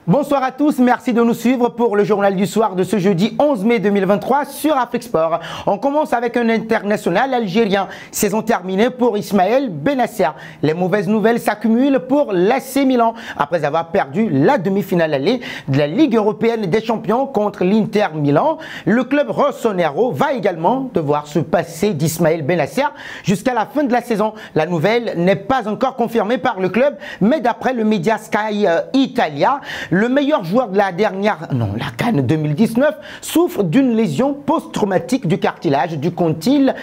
Bonsoir à tous, merci de nous suivre pour le journal du soir de ce jeudi 11 mai 2023 sur Afrique Sport. On commence avec un international algérien. Saison terminée pour Ismaël Benasser. Les mauvaises nouvelles s'accumulent pour l'AC Milan après avoir perdu la demi-finale allée de la Ligue européenne des champions contre l'Inter Milan. Le club rossonero va également devoir se passer d'Ismaël Benasser jusqu'à la fin de la saison. La nouvelle n'est pas encore confirmée par le club, mais d'après le média Sky Italia, le meilleur joueur de la la CAN 2019 souffre d'une lésion post-traumatique du cartilage du condyle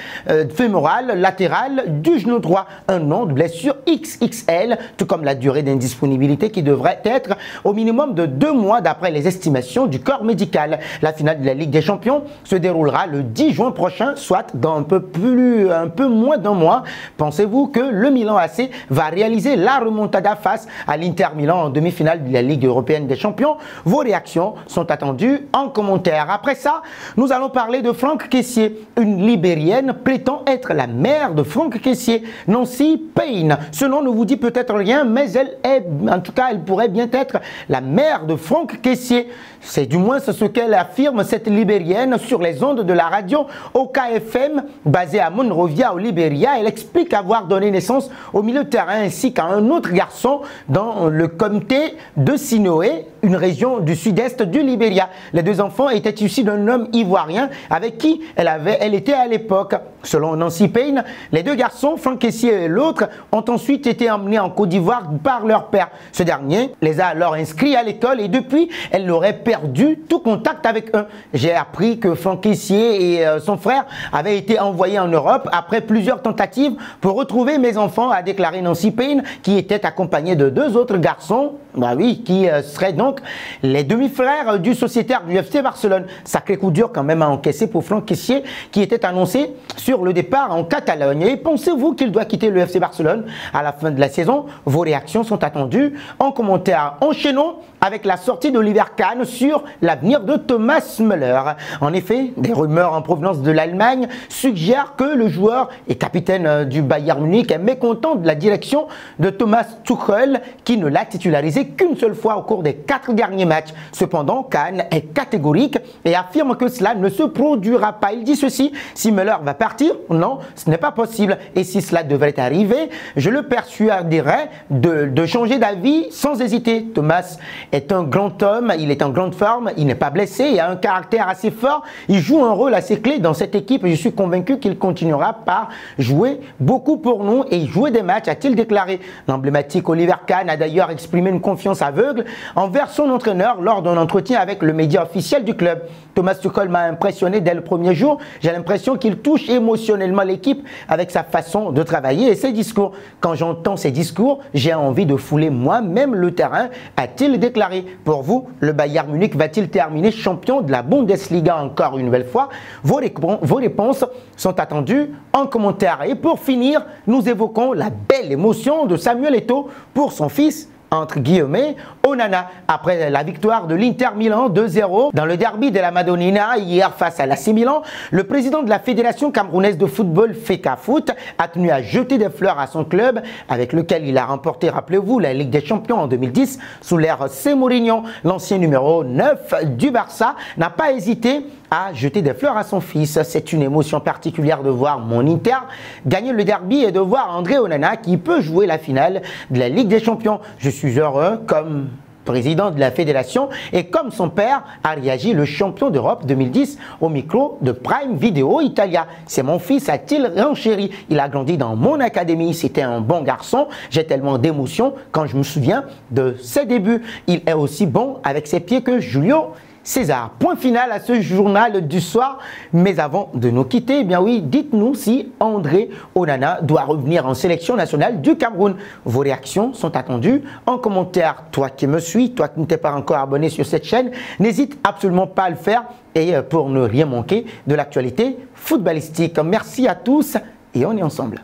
fémoral latéral du genou droit. Un nom de blessure XXL, tout comme la durée d'indisponibilité qui devrait être au minimum de 2 mois d'après les estimations du corps médical. La finale de la Ligue des Champions se déroulera le 10 juin prochain, soit dans un peu moins d'un mois. Pensez-vous que le Milan AC va réaliser la remontada face à l'Inter Milan en demi-finale de la Ligue européenne des champions? Vos réactions sont attendues en commentaire. Après ça, nous allons parler de Franck Kessié. Une Libérienne prétend être la mère de Franck Kessié, Nancy Payne. Ce nom ne vous dit peut-être rien, mais elle pourrait bien être la mère de Franck Kessié. C'est du moins ce qu'elle affirme, cette Libérienne, sur les ondes de la radio OKFM, basée à Monrovia, au Libéria. Elle explique avoir donné naissance au milieu de terrain ainsi qu'à un autre garçon dans le comté de Sinoé, une région du sud-est du Libéria. Les deux enfants étaient issus d'un homme ivoirien avec qui elle était à l'époque. Selon Nancy Payne, les deux garçons, Franck Kessié et l'autre, ont ensuite été emmenés en Côte d'Ivoire par leur père. Ce dernier les a alors inscrits à l'école et depuis, elle aurait perdu tout contact avec eux. J'ai appris que Franck Kessié et son frère avaient été envoyés en Europe après plusieurs tentatives pour retrouver mes enfants, a déclaré Nancy Payne, qui était accompagnée de 2 autres garçons, qui seraient donc les demi-frères du sociétaire du FC Barcelone. Sacré coup dur quand même à encaisser pour Franck Kessié, qui était annoncé sur le départ en Catalogne. Et pensez-vous qu'il doit quitter le FC Barcelone à la fin de la saison? Vos réactions sont attendues en commentaire. Enchaînons avec la sortie d'Oliver Kahn sur l'avenir de Thomas Müller. En effet, des rumeurs en provenance de l'Allemagne suggèrent que le joueur et capitaine du Bayern Munich est mécontent de la direction de Thomas Tuchel, qui ne l'a titularisé qu'une seule fois au cours des 4 derniers matchs. Cependant, Kahn est catégorique et affirme que cela ne se produira pas. Il dit ceci: si Müller va partir, non, ce n'est pas possible. Et si cela devrait arriver, je le persuaderai de changer d'avis sans hésiter. Thomas est un grand homme, il est en grande forme, il n'est pas blessé, il a un caractère assez fort, il joue un rôle assez clé dans cette équipe et je suis convaincu qu'il continuera par jouer beaucoup pour nous et jouer des matchs, a-t-il déclaré. L'emblématique Oliver Kahn a d'ailleurs exprimé une confiance aveugle envers son entraîneur lors d'un entretien avec le média officiel du club. Thomas Tuchel m'a impressionné dès le premier jour, j'ai l'impression qu'il touche émotionnellement l'équipe avec sa façon de travailler et ses discours. Quand j'entends ces discours, j'ai envie de fouler moi-même le terrain, a-t-il déclaré. Pour vous, le Bayern Munich va-t-il terminer champion de la Bundesliga encore une nouvelle fois? Vos réponses sont attendues en commentaire. Et pour finir, nous évoquons la belle émotion de Samuel Eto'o pour son fils, entre guillemets, Onana, après la victoire de l'Inter Milan 2-0 dans le derby de la Madonnina hier face à l'AC Milan. Le président de la Fédération camerounaise de football, FECAFOOT, a tenu à jeter des fleurs à son club avec lequel il a remporté, rappelez-vous, la Ligue des Champions en 2010 sous l'ère C. Mourinho. L'ancien numéro 9 du Barça n'a pas hésité à jeter des fleurs à son fils. C'est une émotion particulière de voir mon Inter gagner le derby et de voir André Onana qui peut jouer la finale de la Ligue des Champions. Je suis heureux comme président de la fédération et comme son père, a réagi le champion d'Europe 2010 au micro de Prime Video Italia. C'est mon fils, a-t-il renchéri. Il a grandi dans mon académie, c'était un bon garçon. J'ai tellement d'émotions quand je me souviens de ses débuts. Il est aussi bon avec ses pieds que Julio César. Point final à ce journal du soir. Mais avant de nous quitter, eh bien oui, dites-nous si André Onana doit revenir en sélection nationale du Cameroun. Vos réactions sont attendues en commentaire. Toi qui me suis, toi qui ne t'es pas encore abonné sur cette chaîne, n'hésite absolument pas à le faire et pour ne rien manquer de l'actualité footballistique. Merci à tous et on est ensemble.